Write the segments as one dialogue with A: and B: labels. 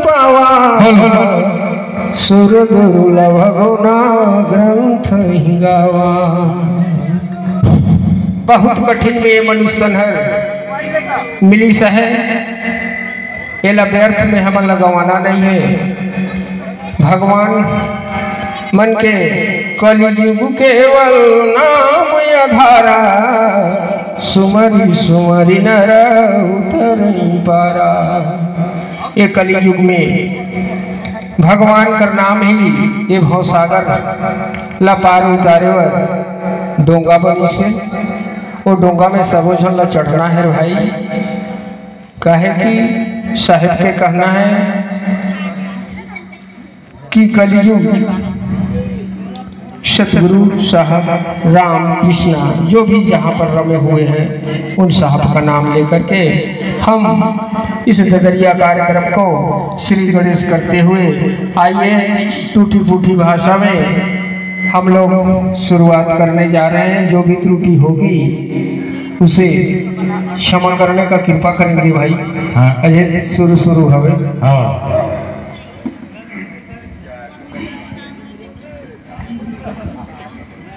A: पावा सुर दुर्लभ गुना ग्रंथ ही गावा। बहुत कठिन में मनुष्य तन मिली सहे एला व्यर्थ में हम लगवाना नहीं है। भगवान मन के कलियुग केवल नाम आधारा सुमरी सुमरी नर उतर पारा। ये कलियुग में भगवान का नाम ही ये भवसागर लपार उतारे डोंगा बनी से वो डोंगा में सबो झन ला चढ़ना है भाई। कहे कि साहेब के कहना है कि कलियुग सतगुरु साहब राम कृष्णा जो भी जहाँ पर रमे हुए हैं उन साहब का नाम लेकर के हम इस ददरिया कार्यक्रम को श्री गणेश करते हुए आइए टूटी फूटी भाषा में हम लोग शुरुआत करने जा रहे हैं। जो भी त्रुटि होगी उसे क्षमा करने का कृपा करेंगे भाई। हाँ। अजय शुरू हवे। हाँ।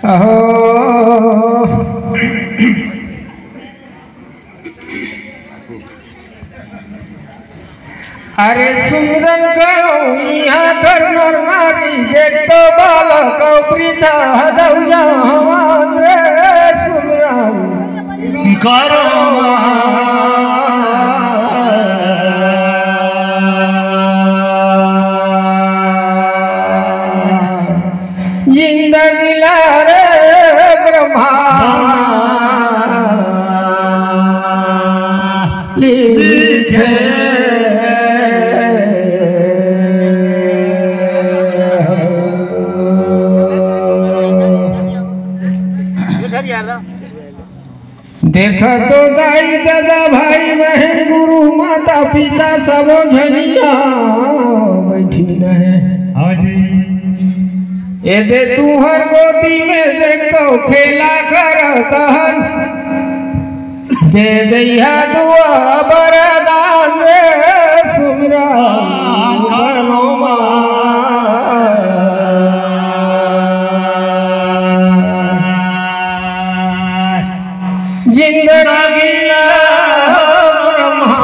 A: अहो अरे सुमरन करो यहाँ कर नर नारी देख तो बालक प्रीता हदौजा हमारे सुमरन करो जिंदगी लारे ब्रह्मा लिखे देखा तो दाई दादा भाई बहन गुरु माता पिता सब झनिया बैठी है। ये दे तू हर गोदी में देखो खेला करता दे दैया दुआ बरदान रे सुमरा जिंदगी ब्रह्मा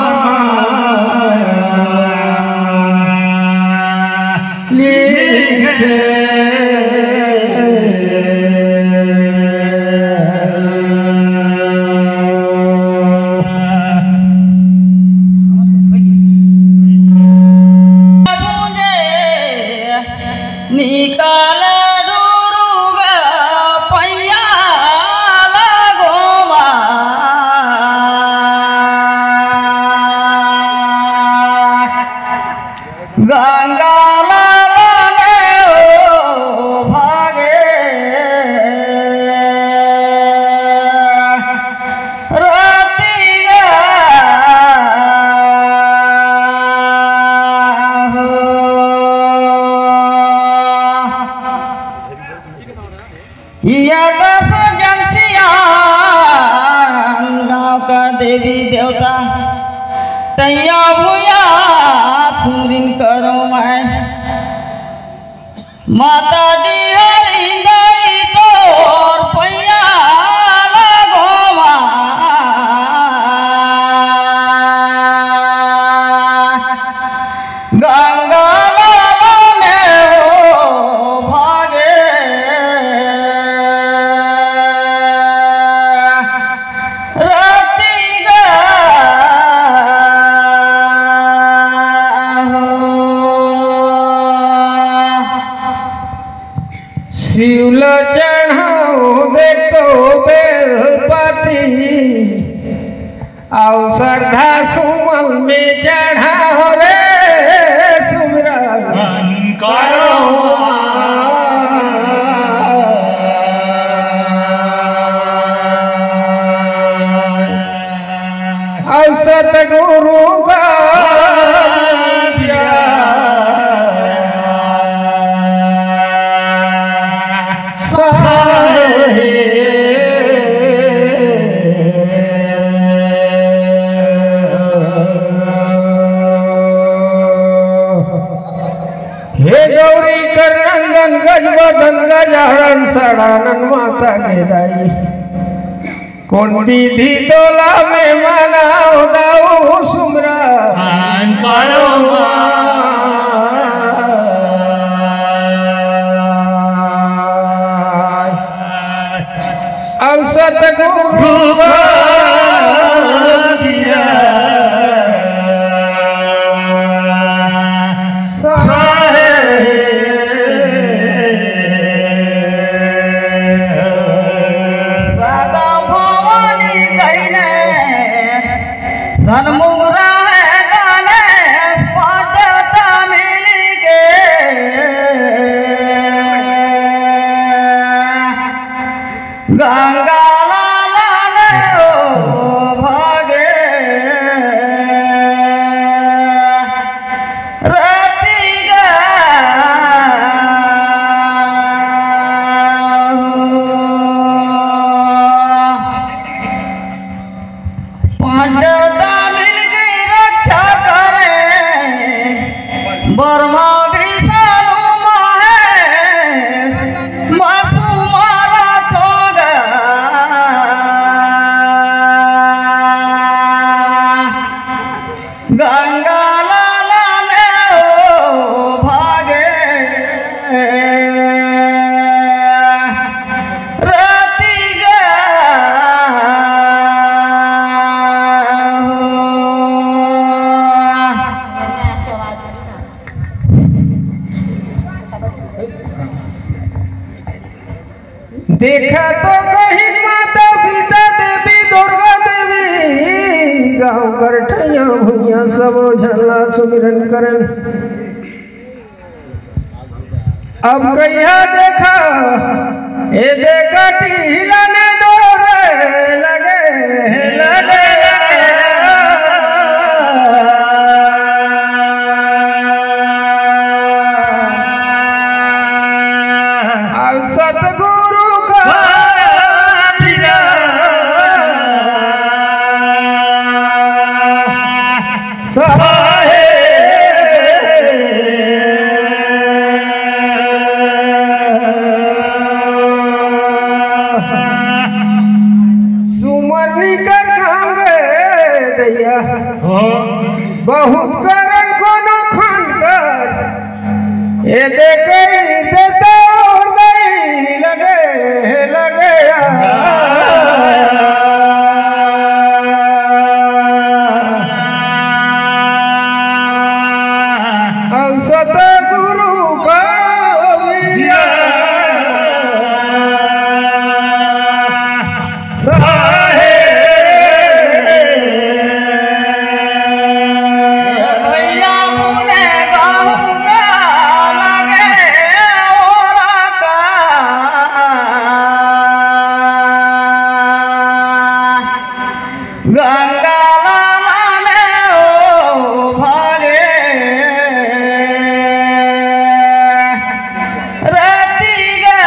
A: लिखे
B: निकाल गंगा लाने ओ भागे रतिया या दस जनसिया गाँव का देवी देवता तैया भूया सुमरिन करो मैं माता डिहरी दई तोर पैया लगो गंगा लाने हो भागे
A: शिवल चढ़ाओ देखो बेलपति आओ श्रद्धा सुमल में चढ़ाओ रे सुमरन करो आओ सतगुरु का हे गौरी कर नंदन गजबदन गजानन सड़ानन माता गेदाई कौन विधि तोला में मनाओ दाऊ सुमरा
B: करो
A: अब सतगुरु
B: सनमुगरा है गाने पाटता मिल के गंगा लाला ओ भागे रति गा पाटता बर्मा विषाणु मासूमारा ठोगा गंगा लाला ने ओ भागे रति गा
A: देखा तो कहीं माता पिता देवी दुर्गा देवी गाँव करठैया भैया सब झल्ला सुमिरन करन अब कहिया देखा ए देखा टीला ने डोरे लगे लगे सतगुरु सुमरनी कर काम गए दैया बहुत करन कोनो खंड कर ये देखे देता और दई लगे लगे अब सतगुरु का
B: गंगा लाला ने ओ भागे रति गा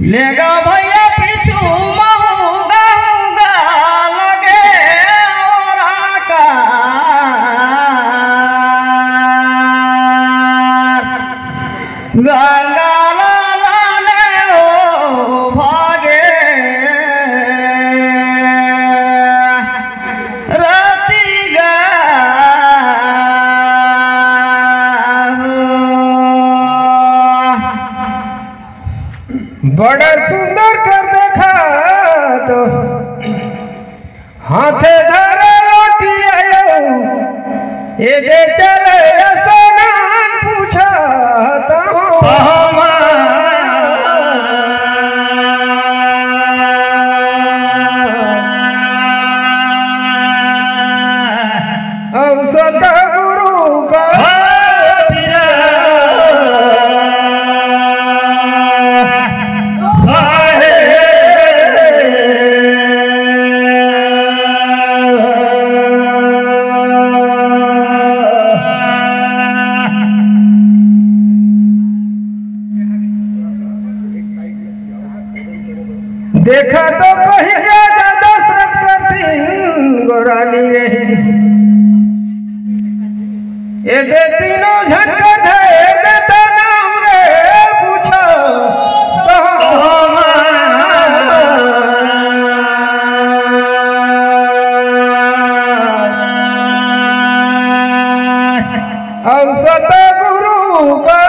B: लेगा भैया पीछू महूगा लगे और का गंगा लाला ने ओ भागे रति गा
A: बड़ा सुंदर कर देखा तो हाथे धरे लोटी आयो ये दे चले सनान पूछा अब सतगुरु का देखा तो कहीं ज्यादा दिन गोरानी रही ये दे तीनों झटका दे देता नाम रे पूछो तो हम सतगुरु का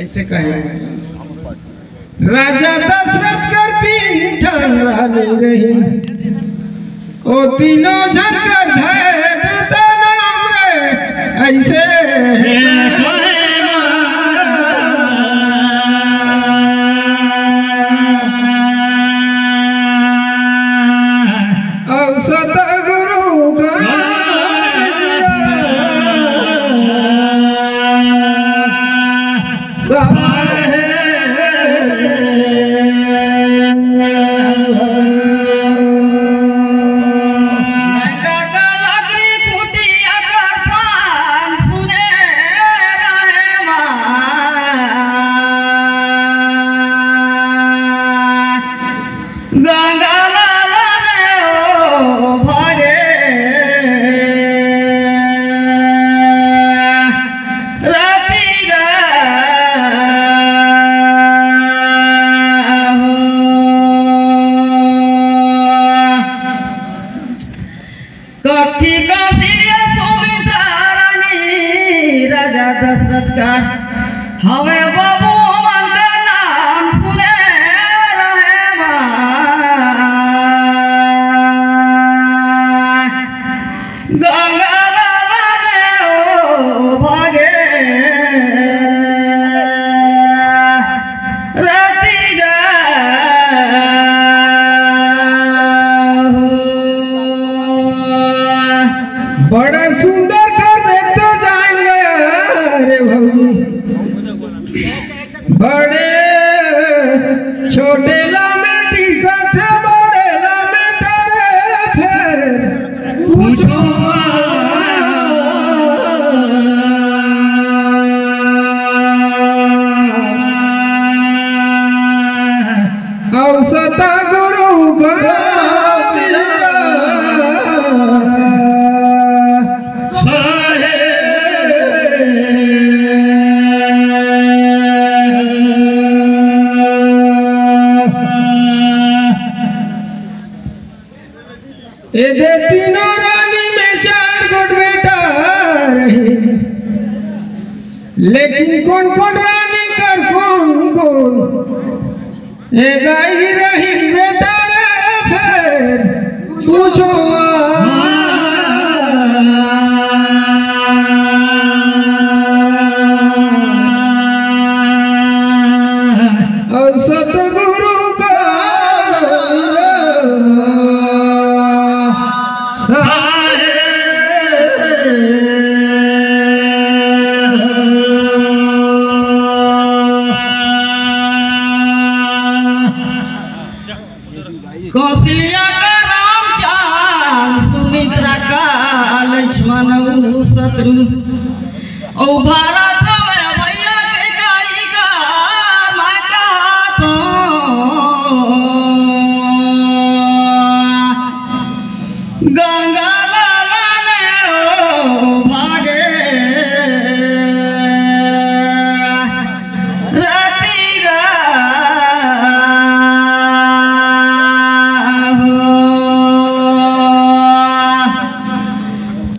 A: ऐसे कहे राजा दशरथ करती ठन रही ओ तीनों झटकर धै देता नाम रे ऐसे अब सतगुरु का दशरथ का हमें बाबू मंदिर नाम सुने रहे गंगा लाला ने ओ भागे राती बड़ा सुंदर कर देखते जाएंगे रे भौजी बड़े छोटे लामेटी का थे बड़े लामेटे थे पूछो अब सतगुरु का ये दे तीनों रानी में 4 गुट बेटा रही लेकिन कौन कौन रानी कर कौन कौन ये गाई रही बेटा रे फिर पूछो और सतगुरु का
B: कौशल्या का रामचांद सुमित्रा का लक्ष्मण शत्रु ओ भारत में भैया के गाई का माता तो गंगा लाला ने ओ भागे राती गा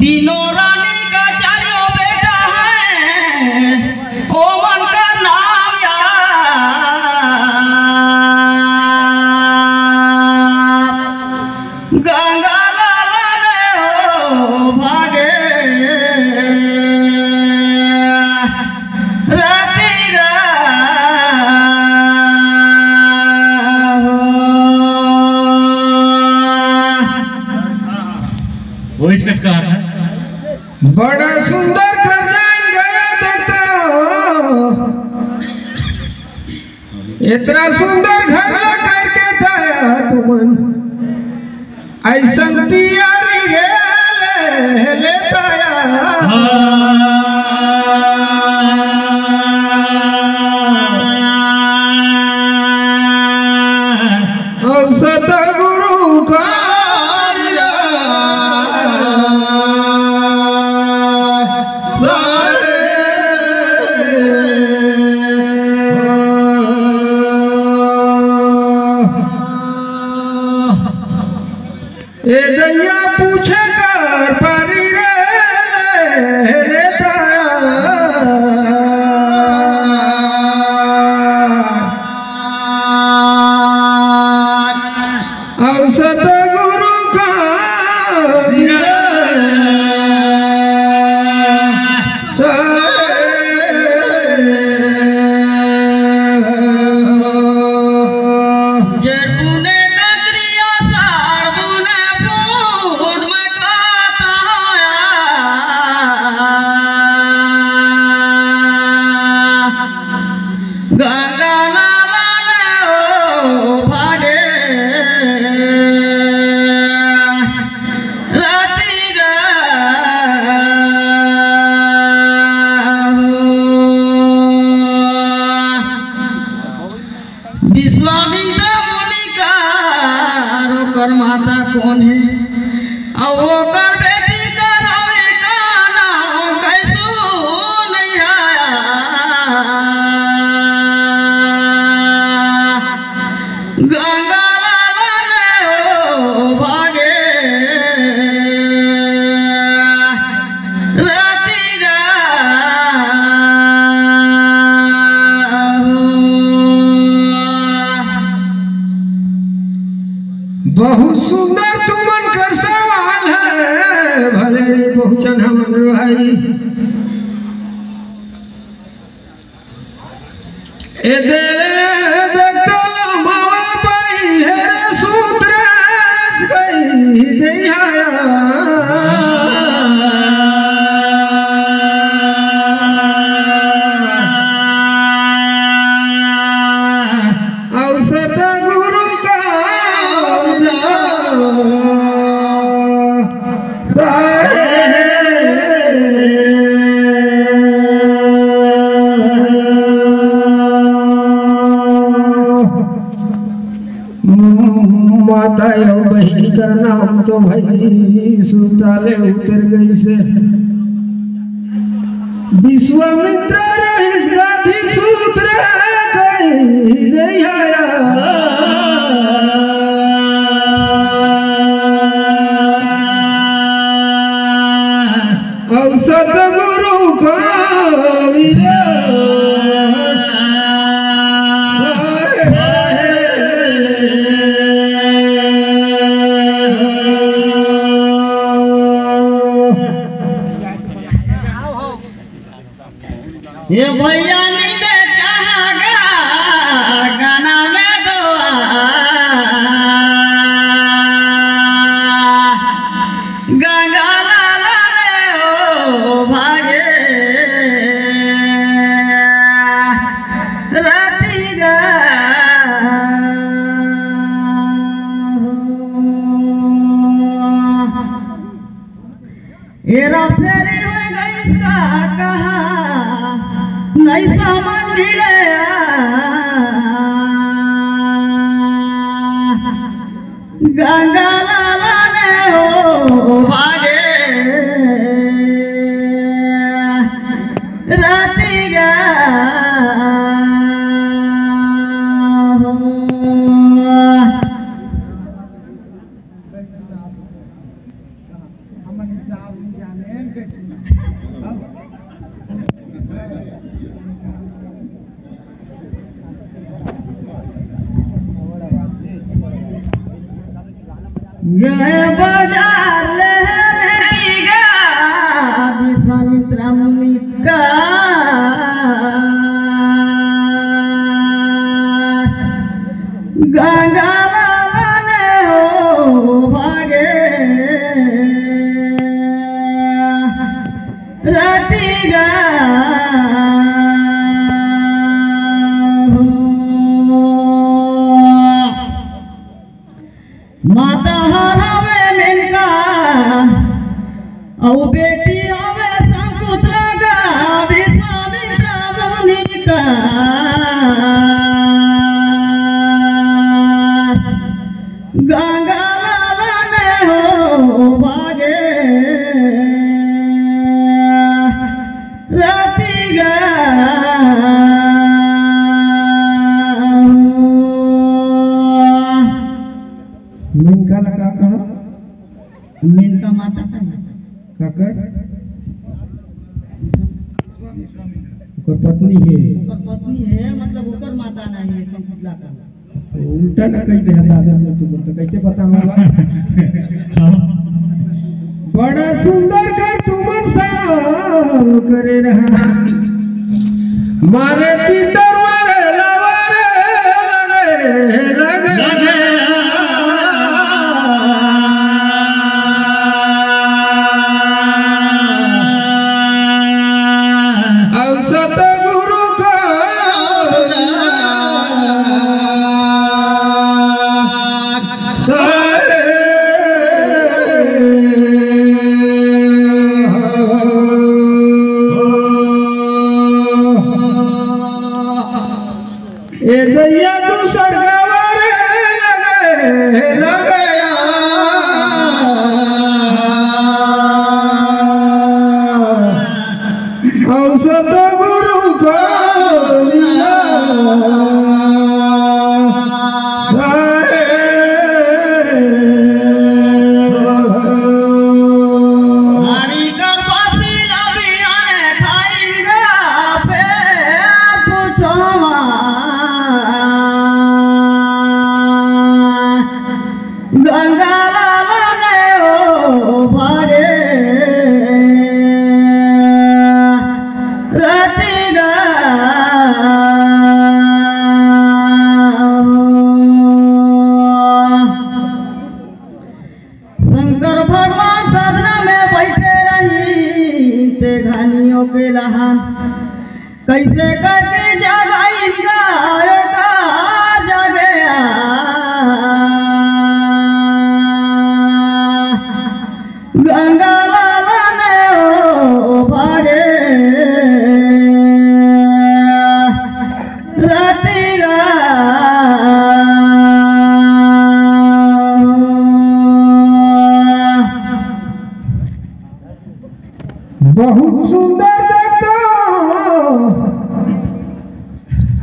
B: तीनों रानी का चारों बेटा है ओ मन का नाम याद गंगा लाला ने ओ भागे राती गा
C: वो इसका कहा था
A: बड़ा सुंदर खरजान गया देखता इतना सुंदर घर करके थाया तुमन ऐसा तियारी रे लेता सतगुरु का ए दैया पूछे कर पारी रे लेता और सतगुरु का
B: गंगा लाला ने ओ भागे राती गा विश्वामित्र मुनि का रोकर माता कौन है और वो कर बेटी का रवे का नाम कैसो नहीं आया गंगा लाला ने ओ भागे राती गा
A: बहुत सुंदर तुमन कर सवाल है भले पहुंचन हमन भाई ए दे देखता मावा पाई है सूत्र गई दैया और सतगुरु का माता और बहन का नाम तो भाई सुताले उतर गई से विश्वामित्र रहिस गाधी सूत्र गई दैया और सतगुरु का
B: ये भैया नींद चाहा भागे रातिगा गए बाजार ले बेटीगा विश्वामित्र मुनिका गंगा लाने हो भागे रातिगा माता हरावे मेनका औ बेटी हवे संपुत्र गा विश्वामित्र मुनिका गंगा लाने हो भागे रातिगा
A: मेनका लगा कहा
B: मेनका माता
A: काकर ओकर पत्नी है
B: ओकर पत्नी है मतलब ओकर माता नहीं है संपुतला का
A: तो उल्टा ना कही दे दादा ने तुम तो कैसे पता होगा बड़ा सुंदर कर तुमन सा करे रहा मारे तीतर मारे लवारे लगे
B: कैसे करके जगाएगा जगे गंगा लाने हो भागे रातिगा
A: बहुत सुंदर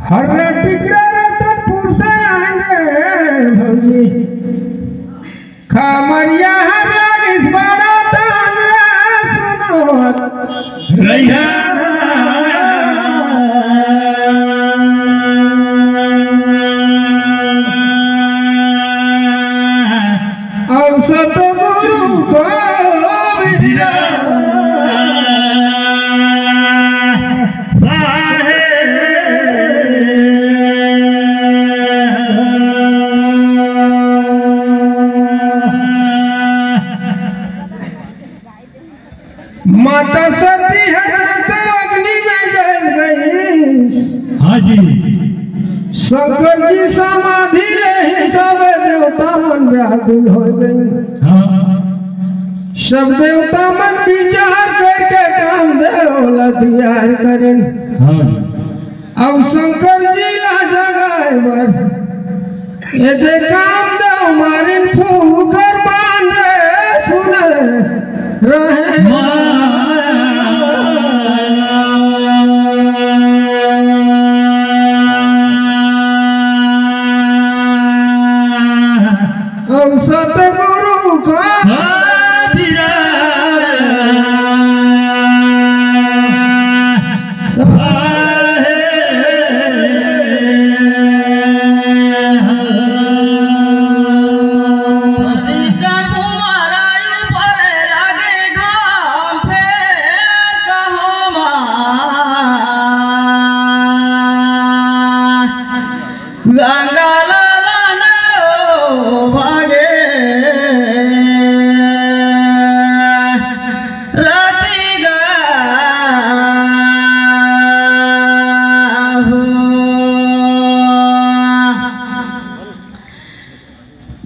A: हर टिकरा रतनपुर से आएंगे भौजी खमरिया हजार इस बड़ा सुनो
C: रैया
A: औसत गुरु को विजरा माता सती है तो अग्नि में जल गई।
C: हाँ जी।
A: शंकर जी समाधि ले सब देवता मन व्याकुल हो गए।
C: हाँ।
A: सब देवता मन विचार करके काम देवला तैयार करें।
C: हाँ।
A: अब शंकर जी ला जगाए बर ये काम देव मारिन फूल कर मान रे सुने
B: गंगा लालन भागे राती हो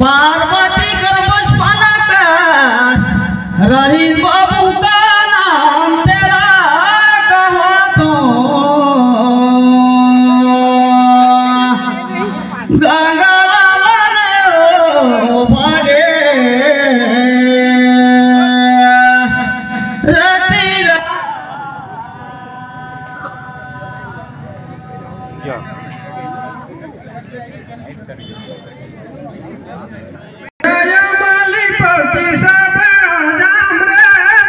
B: पार्वती कर बचपना का रही बाबू का नाम तेरा कहा तो गंगा लालन भागे राती
A: माली पहुंची सब जाम रे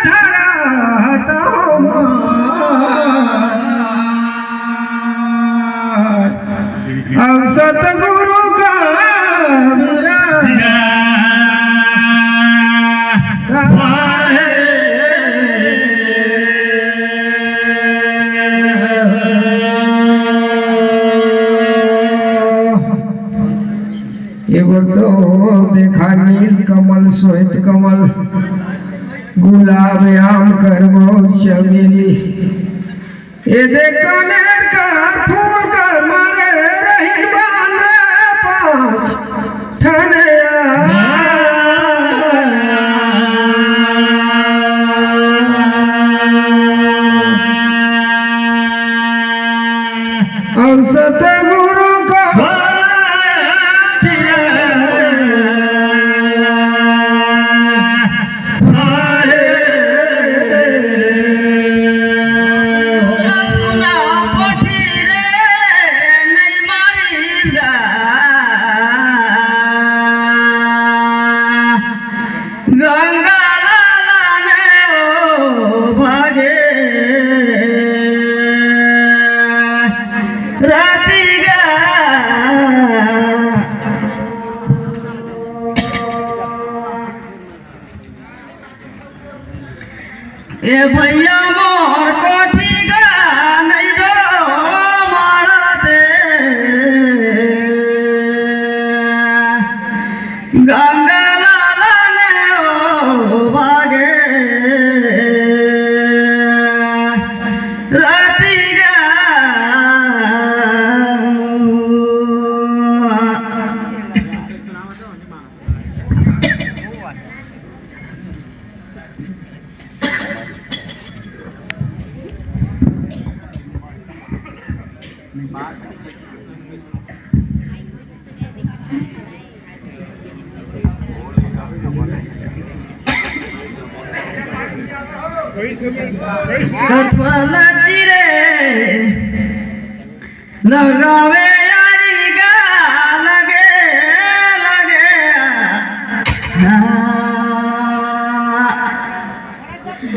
A: धरा तो अब सतगुरु का एगो तो देखा नील कमल श्वेत कमल गुलाब आम करमो चमेली ये देखा नेर का फूल का मारे रहीन बान रे पाँच ठनया अब सतगुरु का
B: गंगा लालन भागे राती ए भैया मोर कोठी गा नहीं दो मारा दे गंगा भागे राती कथवाला चिरे लगावे यारी गा लगे लगे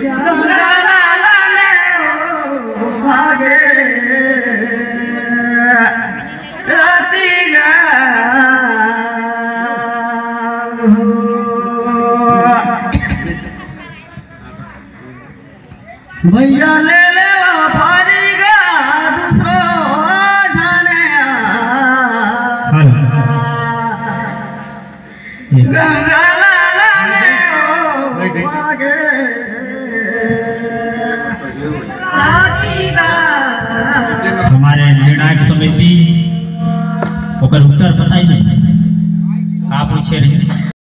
B: गंगा लालन भागे राती भैया ले ले पारी गा दूसरो जाने गंगा लालन भागे
C: हमारे निर्णायक समिति ओकर उत्तर बताइए का पूछे रही।